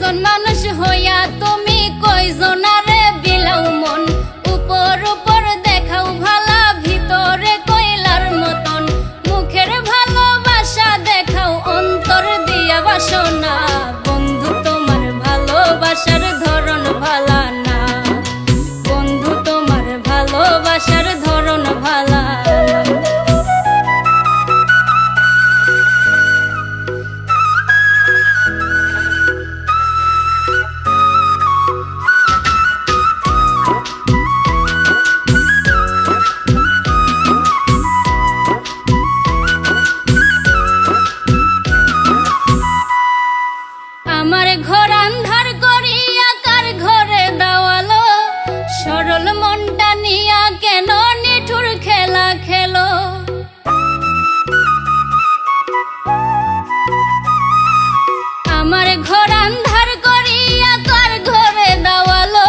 একজন মানুষ হইয়া তুমি কয়জনারে বিলাও মন, উপর উপর দেখাও ভালা ভিতরে কয়লার মতন, মুখের ভালোবাসা দেখাও অন্তর দিয়া বাসনা। বন্ধু তোমার ভালোবাসার ধরন ভালা না, বন্ধু তোমার ভালোবাসার ধরন ভালা না। আমার ঘর আন্ধার করিয়া কার ঘরে দাওয়ালো, সরল মনটা নিয়া কেন নিঠুর খেলা খেলো। আমার ঘর আন্ধার করিয়া কার ঘরে দাওয়ালো,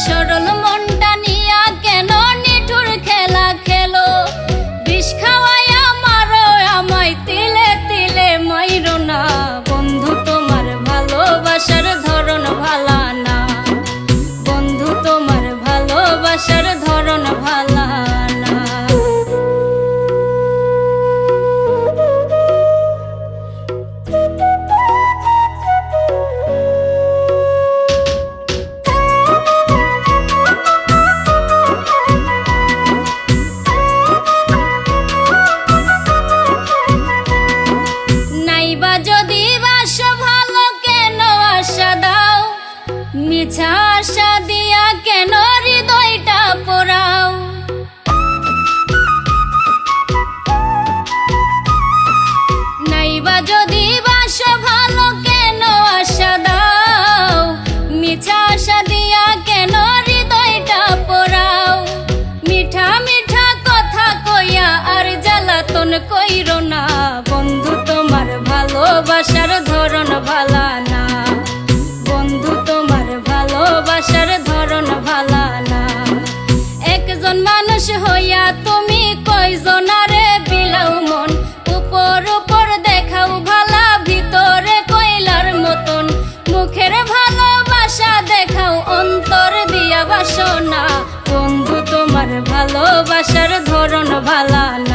সরল মনটা নিয়া কেন নিঠুর খেলা খেলো। বিষ খাওয়াইয়া মারো আমায় তিলে তিলে মাইরো না, বন্ধু তোমার ভালোবাসার ধরন ভালা না, বন্ধু তোমার ভালোবাসার ধরন ভালা না। নাইবা যদি বাসো ভালো কেন আশা দাও, মিছা আশা দিয়া কেন হৃদয়টা পোড়াও। নাইবা যদি বাসো ভালো কেন আশা দাও, মিছা আশা দিয়া কেন হৃদয়টা পোড়াও। মিঠা মিঠা কথা কইয়া আর জ্বালাতন কইরো না, বন্ধু তোমার ভালোবাসার ধরন ভালা না, বন্ধু তোমার ভালোবাসার ধরন ভালা না। একজন মানুষ হইয়া তুমি কয়জনারে বিলাও মন, উপর উপর দেখাও ভালা ভিতরে কয়লার মতন, মুখের ভালোবাসা দেখাও অন্তর দিয়া বাসনা। বন্ধু তোমার ভালোবাসার ধরন ভালা না।